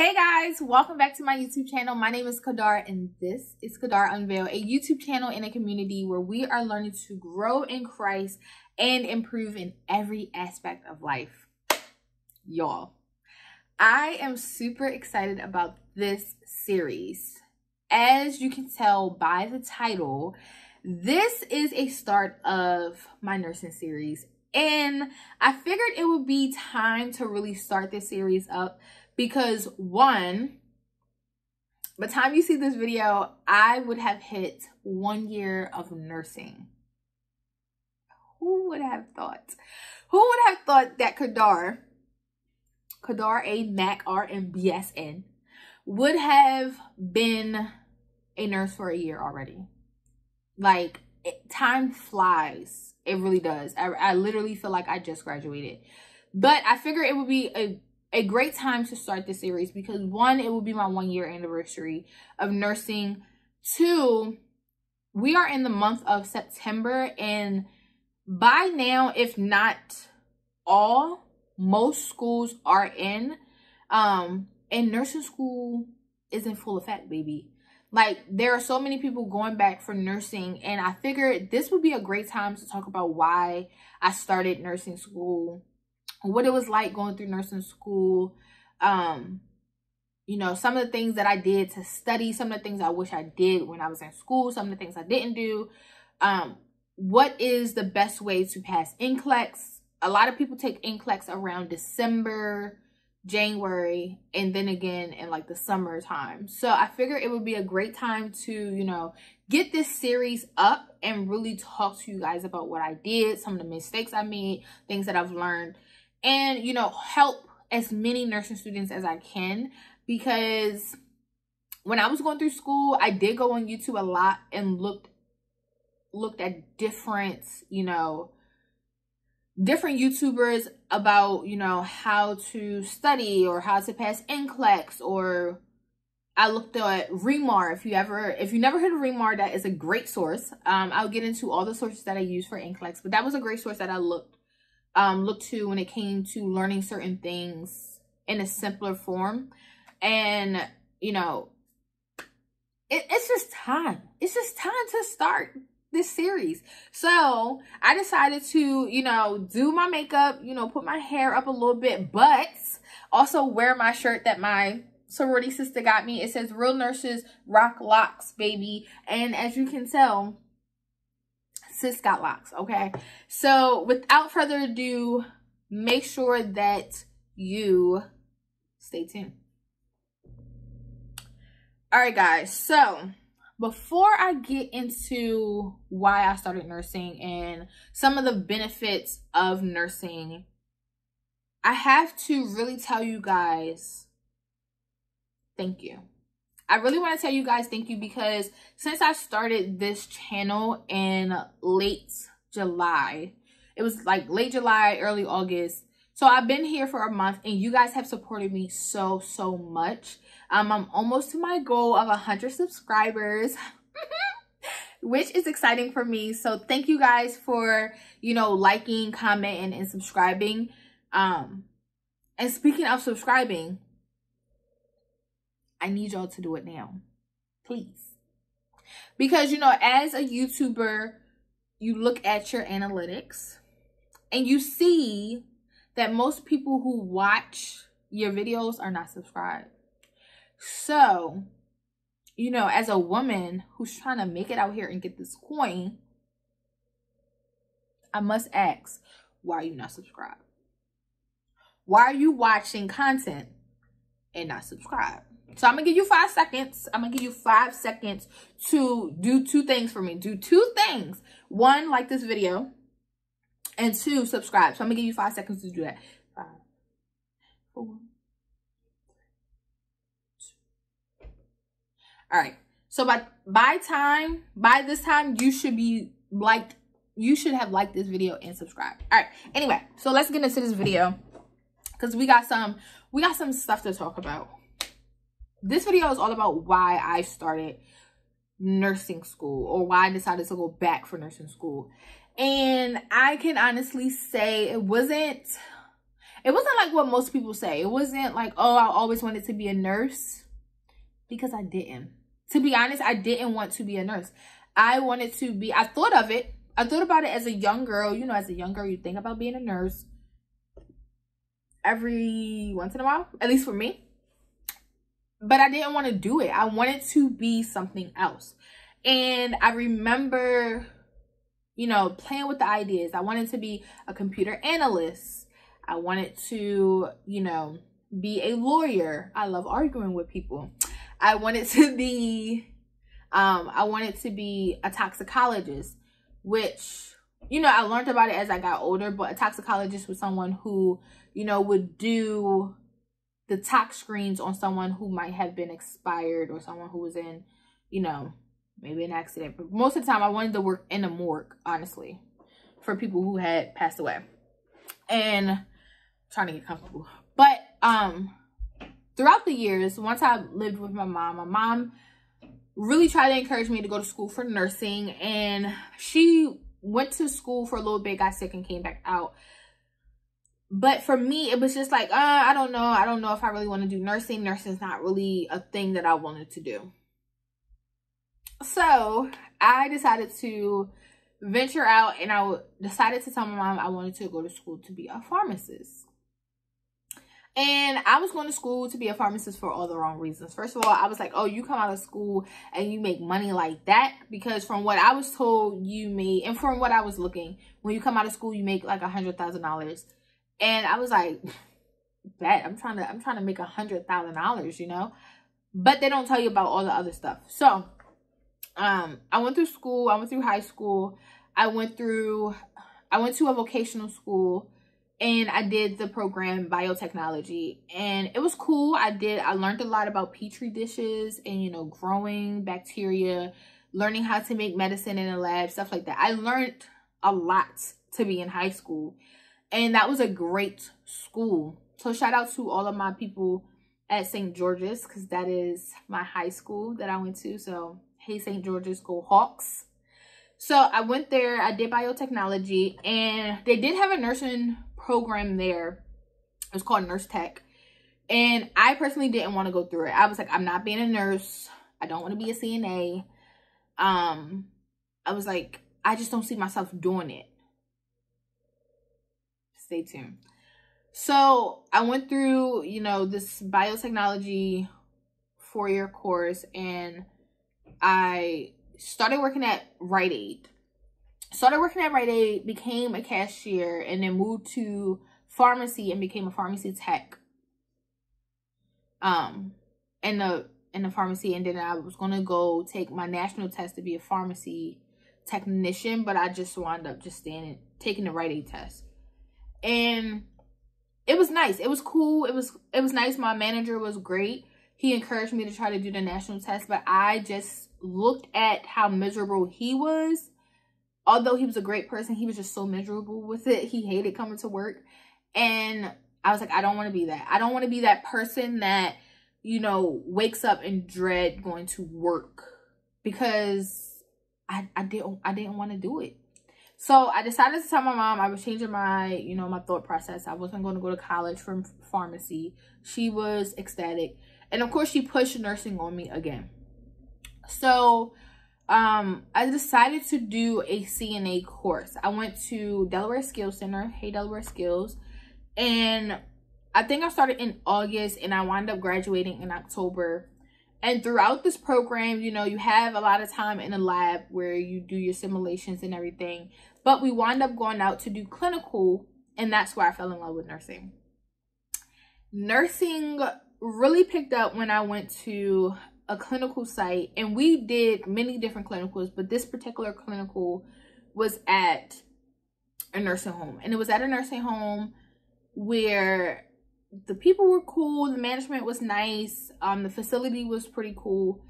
Hey guys, welcome back to my YouTube channel. My name is Kadar and this is Kadar Unveil, a YouTube channel in a community where we are learning to grow in Christ and improve in every aspect of life. Y'all, I am super excited about this series. As you can tell by the title, this is a start of my nursing series, and I figured it would be time to really start this series up because one, by the time you see this video, I would have hit 1 year of nursing. Who would have thought? Who would have thought that Kadar A. Mac R. and BSN would have been a nurse for a year already? Like, time flies. It really does. I literally feel like I just graduated. But I figure it would be a great time to start this series because one, it will be my 1 year anniversary of nursing. Two, we are in the month of September, and by now, if not all, most schools are in, and nursing school is in full effect, baby. Like, there are so many people going back for nursing, and I figured this would be a great time to talk about why I started nursing school, what it was like going through nursing school, you know, some of the things that I did to study, some of the things I wish I did when I was in school, some of the things I didn't do, what is the best way to pass NCLEX. A lot of people take NCLEX around December, January, and then again in like the summertime. So I figured it would be a great time to, you know, get this series up and really talk to you guys about what I did, some of the mistakes I made, things that I've learned, and, you know, help as many nursing students as I can. Because when I was going through school, I did go on YouTube a lot and looked at different, you know, different YouTubers about, you know, how to study or how to pass NCLEX, or I looked at Remar. If you never heard of Remar, that is a great source. I'll get into all the sources that I use for NCLEX, but that was a great source that I looked to when it came to learning certain things in a simpler form. And, you know, it's just time. It's just time to start this series. So I decided to, you know, do my makeup, you know, put my hair up a little bit, but also wear my shirt that my sorority sister got me. It says "Real Nurses Rock Locks, baby." And as you can tell, sis got locks, okay? So without further ado, make sure that you stay tuned. All right, guys, so before I get into why I started nursing and some of the benefits of nursing, I have to really tell you guys thank you. I really want to tell you guys thank you because since I started this channel in late July, it was like late July, early August. So I've been here for a month and you guys have supported me so much. I'm almost to my goal of 100 subscribers, which is exciting for me. So thank you guys for, you know, liking, commenting, and subscribing. And speaking of subscribing, I need y'all to do it now, please. Because, you know, as a YouTuber, you look at your analytics and you see that most people who watch your videos are not subscribed. So, you know, as a woman who's trying to make it out here and get this coin, I must ask, why are you not subscribed? Why are you watching content and not subscribed? So I'm gonna give you 5 seconds. I'm gonna give you 5 seconds to do 2 things for me. Do 2 things. 1, like this video, and 2, subscribe. So I'm gonna give you 5 seconds to do that. 5, 4, 3, 2. All right. So by this time, you should be liked. You should have liked this video and subscribed. All right. Anyway, so let's get into this video because we got some stuff to talk about. This video is all about why I started nursing school, or why I decided to go back for nursing school. And I can honestly say it wasn't it wasn't like what most people say. It wasn't like, oh, I always wanted to be a nurse, because I didn't. To be honest, I didn't want to be a nurse. I wanted to be, I thought of it. I thought about it as a young girl. You know, as a young girl, you think about being a nurse every once in a while, at least for me. But I didn't want to do it. I wanted to be something else. And I remember, you know, playing with the ideas. I wanted to be a computer analyst. I wanted to, you know, be a lawyer. I love arguing with people. I wanted to be a toxicologist, which, you know, I learned about it as I got older, but a toxicologist was someone who, you know, would do the tox screens on someone who might have been expired or someone who was in, you know, maybe an accident. But most of the time I wanted to work in a morgue, honestly, for people who had passed away. And I'm trying to get comfortable. But throughout the years, once I lived with my mom really tried to encourage me to go to school for nursing, and she went to school for a little bit, got sick, and came back out. But for me, it was just like, I don't know if I really want to do nursing. Nursing is not really a thing that I wanted to do. So I decided to venture out, and I decided to tell my mom I wanted to go to school to be a pharmacist. And I was going to school to be a pharmacist for all the wrong reasons. First of all, I was like, oh, you come out of school and you make money like that? Because from what I was told, you made, and from what I was looking, when you come out of school, you make like $100,000. And I was like, bet, I'm trying to make $100,000, you know? But they don't tell you about all the other stuff. So I went through school. I went through high school. I went to a vocational school, and I did the program biotechnology, and it was cool. I learned a lot about petri dishes and, you know, growing bacteria, learning how to make medicine in a lab, stuff like that. I learned a lot to be in high school, and that was a great school. So shout out to all of my people at St. George's, because that is my high school that I went to. So hey, St. George's, go Hawks. So I went there, I did biotechnology, and they did have a nursing program there. It was called Nurse Tech. And I personally didn't want to go through it. I was like, I'm not being a nurse. I don't want to be a CNA. I was like, I just don't see myself doing it. Stay tuned. So I went through, you know, this biotechnology 4-year course, and I started working at Rite Aid. Became a cashier, and then moved to pharmacy and became a pharmacy tech. In the pharmacy, and then I was gonna go take my national test to be a pharmacy technician, but I just wound up just taking the Rite Aid test. And it was nice. It was cool. It was nice. My manager was great. He encouraged me to try to do the national test, but I just looked at how miserable he was. Although he was a great person, he was just so miserable with it. He hated coming to work. And I was like, I don't want to be that. I don't want to be that person that, you know, wakes up and dread going to work, because I didn't want to do it. So I decided to tell my mom I was changing my, you know, my thought process. I wasn't going to go to college from pharmacy. She was ecstatic. And of course, she pushed nursing on me again. So I decided to do a CNA course. I went to Delaware Skills Center. Hey, Delaware Skills. And I think I started in August, and I wound up graduating in October. And throughout this program, you know, you have a lot of time in a lab where you do your simulations and everything. But we wound up going out to do clinical, and that's where I fell in love with nursing. Nursing really picked up when I went to a clinical site, and we did many different clinicals, but this particular clinical was at a nursing home. And it was at a nursing home where the people were cool, the management was nice, the facility was pretty cool,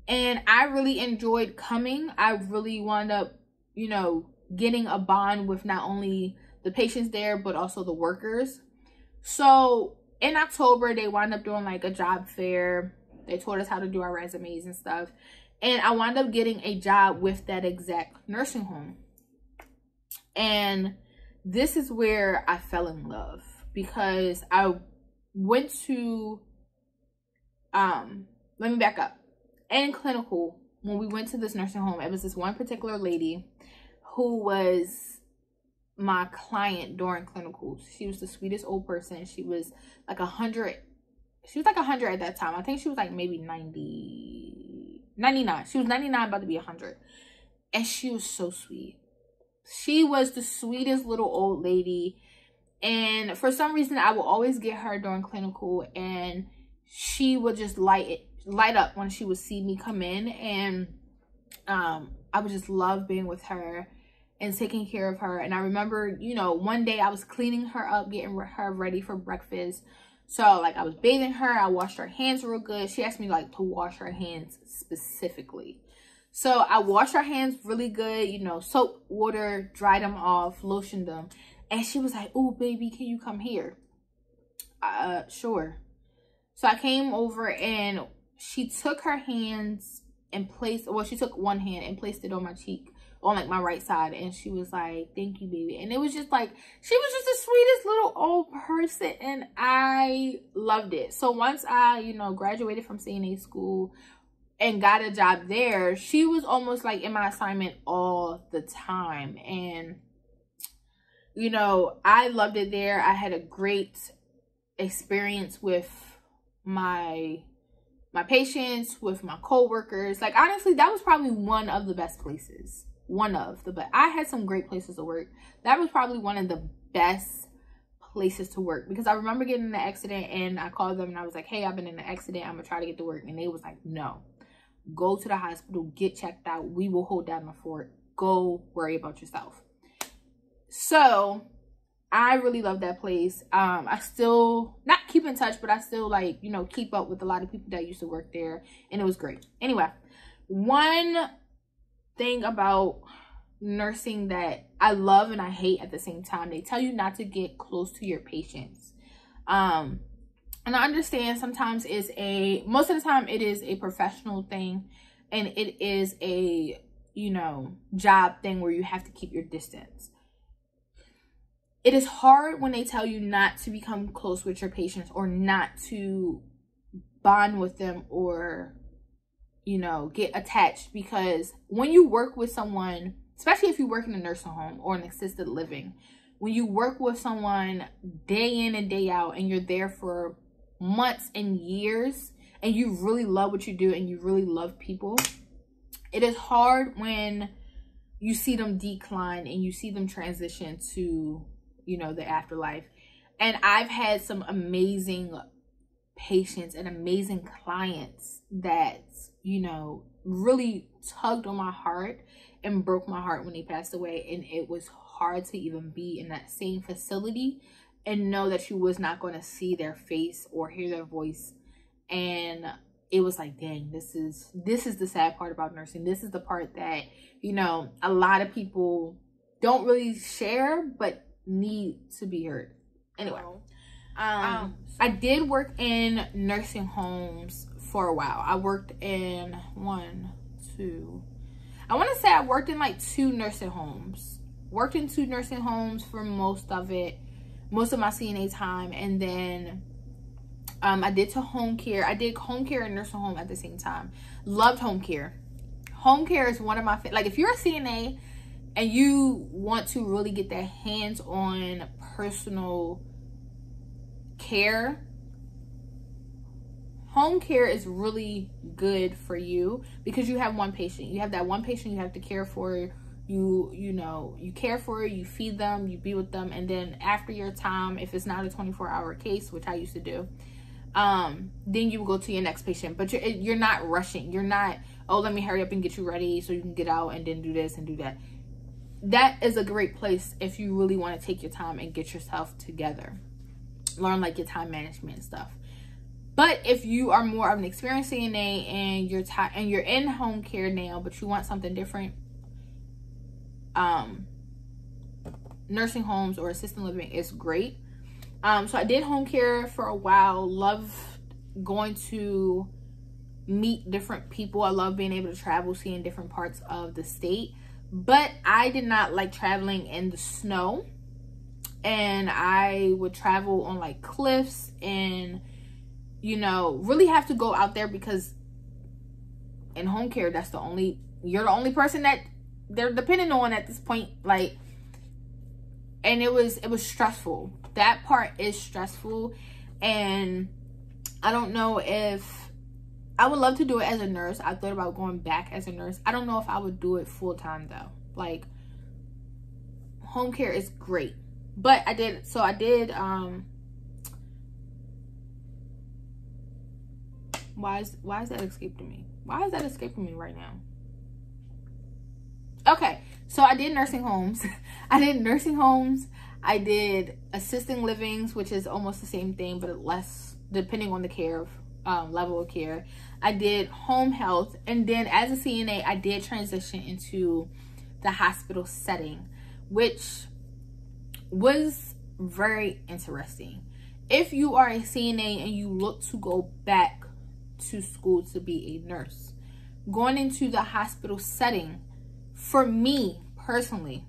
and I really enjoyed coming. I really wound up, you know, getting a bond with not only the patients there, but also the workers. So in October, they wound up doing like a job fair. They taught us how to do our resumes and stuff, and I wound up getting a job with that exact nursing home. And this is where I fell in love. because I went to, let me back up. In clinical, when we went to this nursing home, it was this one particular lady who was my client during clinical. She was the sweetest old person. She was like 100. She was like 100 at that time. I think she was like maybe 99. She was 99, about to be 100. And she was so sweet. She was the sweetest little old lady. And for some reason, I will always get her during clinical, and she would just light up when she would see me come in. And I would just love being with her and taking care of her. And I remember, you know, one day I was cleaning her up, getting her ready for breakfast. So like I was bathing her, I washed her hands real good. She asked me like to wash her hands specifically. So I washed her hands really good, you know, soap, water, dried them off, lotioned them. And she was like, "Oh, baby, can you come here?" Sure. So I came over, and she took her hands and placed, well, she took one hand and placed it on my cheek, on like my right side. And she was like, "Thank you, baby." And it was just like, she was just the sweetest little old person, and I loved it. So once I, you know, graduated from CNA school and got a job there, she was almost like in my assignment all the time. And, you know, I loved it there. I had a great experience with my patients, with my co-workers. Like, honestly, that was probably one of the best places. But I had some great places to work. That was probably one of the best places to work, because I remember getting in an accident, and I called them and I was like, "Hey, I've been in an accident. I'm gonna try to get to work." And they was like, "No, go to the hospital, get checked out. We will hold down the fort. Go worry about yourself." So I really love that place. I still not keep in touch, but I still, like, you know, keep up with a lot of people that used to work there, and it was great. Anyway, one thing about nursing that I love and I hate at the same time, they tell you not to get close to your patients. And I understand sometimes most of the time it is a professional thing, and it is a, you know, job thing where you have to keep your distance. It is hard when they tell you not to become close with your patients, or not to bond with them, or, you know, get attached. Because when you work with someone, especially if you work in a nursing home or an assisted living, when you work with someone day in and day out, and you're there for months and years, and you really love what you do, and you really love people, it is hard when you see them decline and you see them transition to, you know, the afterlife. And I've had some amazing patients and amazing clients that, you know, really tugged on my heart and broke my heart when they passed away. And it was hard to even be in that same facility and know that you was not going to see their face or hear their voice. And it was like, dang, this is the sad part about nursing. This is the part that, you know, a lot of people don't really share, but need to be heard. Anyway, I did work in nursing homes for a while. I worked in I want to say I worked in like 2 nursing homes. Worked in 2 nursing homes for most of my CNA time. And then I did home care and nursing home at the same time. Loved home care. Home care is one of my like, if you're a CNA and you want to really get that hands-on personal care, home care is really good for you, because you have one patient. You have that one patient you have to care for. You know, you care for, you feed them, you be with them, and then after your time, if it's not a 24-hour case, which I used to do, then you will go to your next patient. But you're not rushing. You're not, "Oh, let me hurry up and get you ready so you can get out and then do this and do that." That is a great place if you really want to take your time and get yourself together. Learn like your time management and stuff. But if you are more of an experienced CNA and you're in home care now, but you want something different, nursing homes or assisted living is great. So I did home care for a while. Loved going to meet different people. I love being able to travel, seeing different parts of the state. But I did not like traveling in the snow. and I would travel on like cliffs and, you know, really have to go out there because in home care, you're the only person that they're depending on at this point. Like, and it was stressful. That part is stressful. And I don't know if I would love to do it as a nurse. I thought about going back as a nurse. I don't know if I would do it full time though. Like, home care is great. But I did why is that escaping me? Why is that escaping me right now? Okay, so I did nursing homes. I did assisting livings, which is almost the same thing, but less depending on the care level of care. I did home health, and then as a CNA, I did transition into the hospital setting, which was very interesting. If you are a CNA and you look to go back to school to be a nurse, going into the hospital setting, for me personally,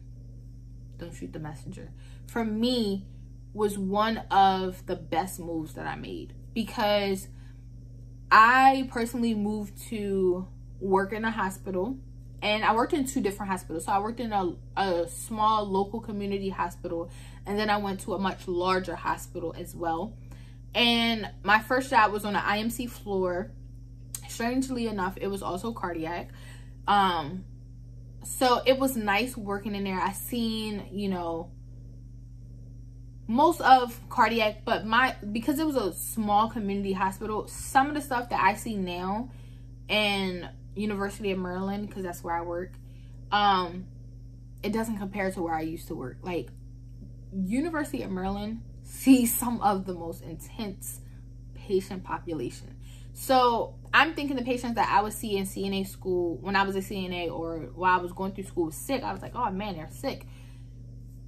don't shoot the messenger, for me was one of the best moves that I made, because I personally moved to work in a hospital, and I worked in 2 different hospitals. So I worked in a small local community hospital, and then I went to a much larger hospital as well. And my first job was on an IMC floor. Strangely enough, it was also cardiac. So it was nice working in there. I seen, you know, most of cardiac, but because it was a small community hospital, some of the stuff that I see now in University of Maryland, because that's where I work, it doesn't compare to where I used to work. Like, University of Maryland sees some of the most intense patient population. So I'm thinking the patients that I would see in CNA school when I was a CNA, or while I was going through school, was sick. I was like, oh man, they're sick.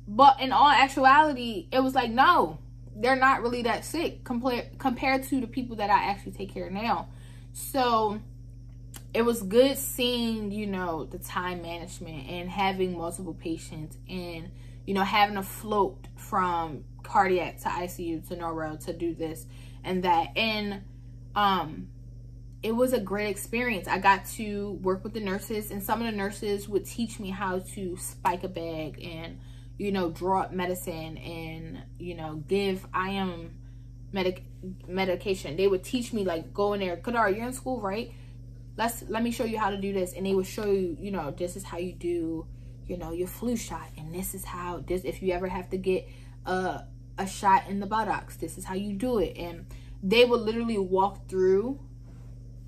But in all actuality, it was like, no, they're not really that sick compared to the people that I actually take care of now. So it was good seeing, you know, the time management and having multiple patients, and, you know, having to float from cardiac to ICU to neuro to do this and that. And it was a great experience. I got to work with the nurses, and some of the nurses would teach me how to spike a bag and, you know, draw up medicine and, you know, give IM medication. They would teach me, like, go in there, Kadar, you're in school, right? Let me show you how to do this. And they would show you, you know, this is how you do, you know, your flu shot, and this is how if you ever have to get a shot in the buttocks, this is how you do it. And they would literally walk through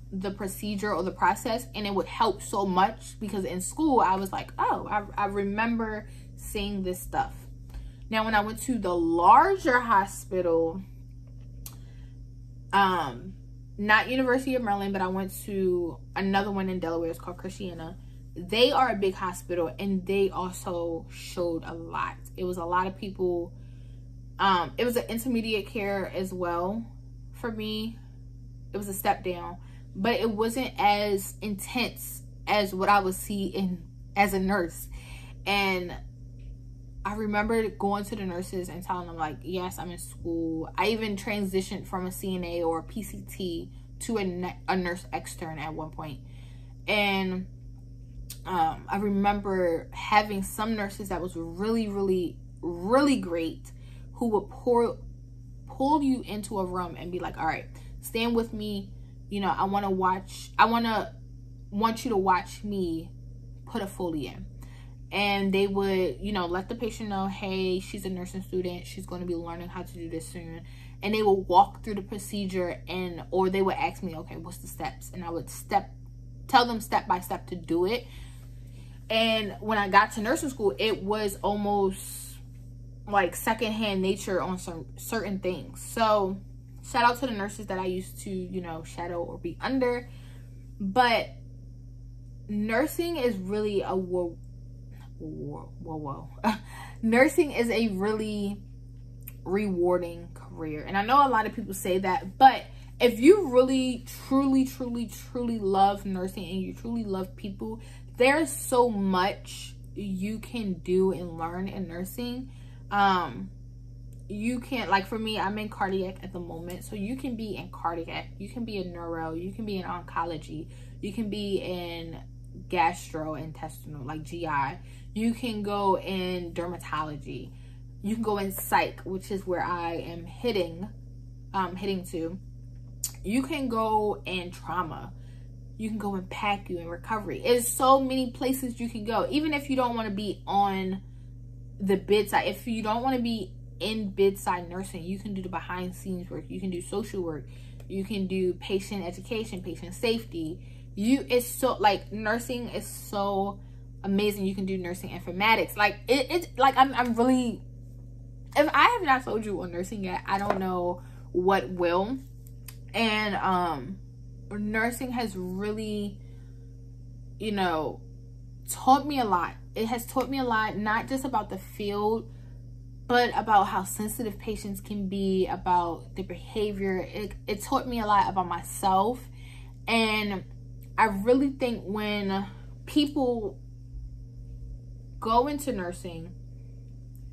the procedure or the process, and it would help so much, because in school I was like, oh, I remember seeing this stuff. Now when I went to the larger hospital, not University of Maryland, but I went to another one in Delaware. It's called Christiana. They are a big hospital, and they also showed a lot. It was a lot of people. It was an intermediate care as well for me. It was a step down, but it wasn't as intense as what I would see as a nurse. And I remember going to the nurses and telling them, like, yes, I'm in school. I even transitioned from a CNA or a PCT to a nurse extern at one point. And I remember having some nurses that was really, really, really great, who would pull you into a room and be like, all right, stand with me. You know, I want you to watch me put a Foley in. And they would, you know, let the patient know, hey, she's a nursing student. She's going to be learning how to do this soon. And they would walk through the procedure, or they would ask me, okay, what's the steps? And I would tell them step by step to do it. And when I got to nursing school, it was almost like secondhand nature on some certain things. So shout out to the nurses that I used to, you know, shadow or be under. But nursing is really a nursing is a really rewarding career. And I know a lot of people say that, but if you really, truly, truly, truly love nursing and you truly love people, there's so much you can do and learn in nursing. you can, like for me, I'm in cardiac at the moment, so you can be in cardiac, you can be in neuro, you can be in oncology, you can be in gastrointestinal, like GI, you can go in dermatology, you can go in psych, which is where I am heading to. You can go in trauma, you can go in PACU and recovery. There's so many places you can go. Even if you don't want to be on the bedside, if you don't want to be in bedside nursing, you can do the behind scenes work, you can do social work, you can do patient education, patient safety. It's so, like, nursing is so amazing. You can do nursing informatics. Like it's like I'm really, if I have not told you on nursing yet, I don't know what will. And nursing has really, you know, taught me a lot. It has taught me a lot, not just about the field, but about how sensitive patients can be, about the behavior. It taught me a lot about myself. And I really think when people go into nursing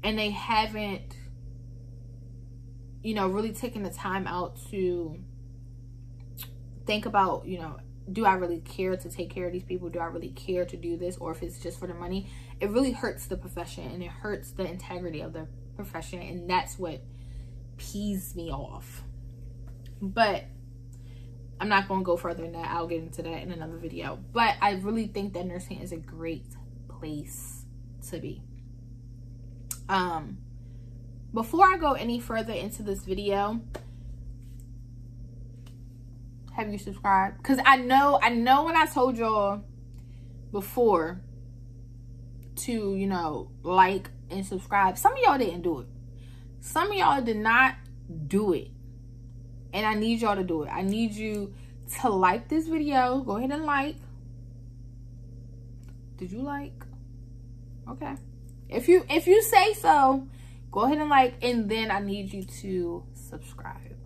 and they haven't, you know, really taken the time out to think about, you know, do I really care to take care of these people? Do I really care to do this? Or if it's just for the money, it really hurts the profession and it hurts the integrity of the profession. And that's what pees me off. But I'm not going to go further than that. I'll get into that in another video. But I really think that nursing is a great place to be. Before I go any further into this video, have you subscribed? Because I know when I told y'all before to, you know, like and subscribe, some of y'all didn't do it. Some of y'all did not do it. And I need y'all to do it. I need you to like this video. Go ahead and like. Did you like? Okay. If you say so, go ahead and like, and then I need you to subscribe.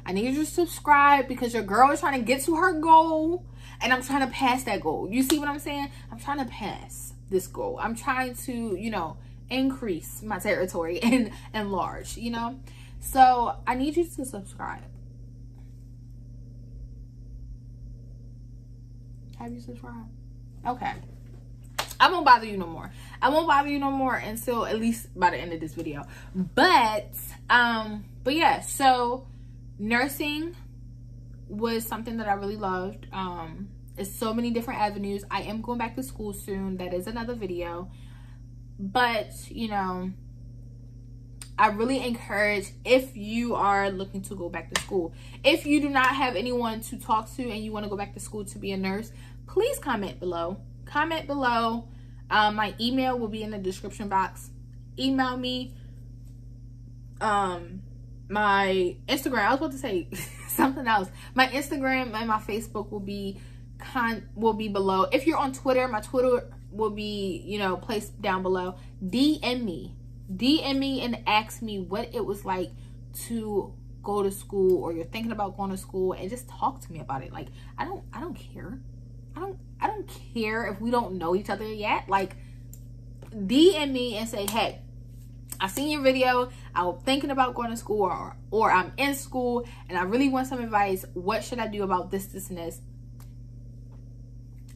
I need you to subscribe because your girl is trying to get to her goal and I'm trying to pass that goal. You see what I'm saying? I'm trying to pass this goal. I'm trying to, you know, increase my territory and enlarge, you know? So I need you to subscribe. Have you subscribed? Okay. I won't bother you no more. I won't bother you no more until at least by the end of this video. But yeah, so nursing was something that I really loved. It's so many different avenues. I am going back to school soon. That is another video. But, you know, I really encourage, if you are looking to go back to school, if you do not have anyone to talk to and you want to go back to school to be a nurse, please comment below. Comment below. My email will be in the description box. Email me. My Instagram, I was about to say something else. My Instagram and my Facebook will be below. If you're on Twitter, my Twitter will be, you know, placed down below. DM me and ask me what it was like to go to school, or you're thinking about going to school, and just talk to me about it. Like, I don't care. I don't care if we don't know each other yet. Like, DM me and say, hey, I seen your video, I was thinking about going to school, or I'm in school and I really want some advice. What should I do about this, and this?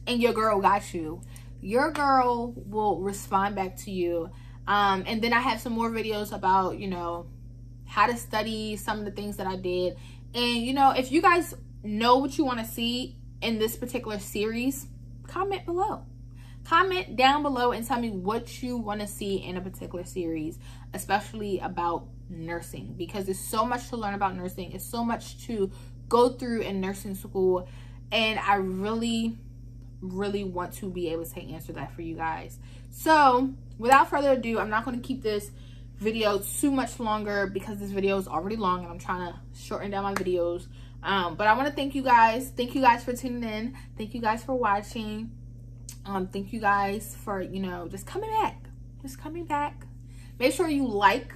And your girl got you. Your girl will respond back to you. And then I have some more videos about, you know, how to study, some of the things that I did. And, you know, if you guys know what you want to see in this particular series, comment below. Comment down below and tell me what you want to see in a particular series, especially about nursing, because there's so much to learn about nursing. It's so much to go through in nursing school, and I really want to be able to answer that for you guys. So without further ado, I'm not going to keep this video too much longer because this video is already long and I'm trying to shorten down my videos. But I want to thank you guys. Thank you guys for tuning in. Thank you guys for watching. Thank you guys for, you know, just coming back. Make sure you like,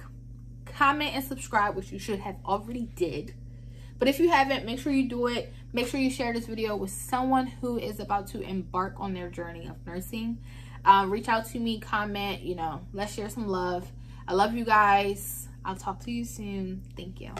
comment, and subscribe, which you should have already did. But if you haven't, make sure you do it. Make sure you share this video with someone who is about to embark on their journey of nursing. Reach out to me, comment, you know, let's share some love. I love you guys. I'll talk to you soon. Thank you.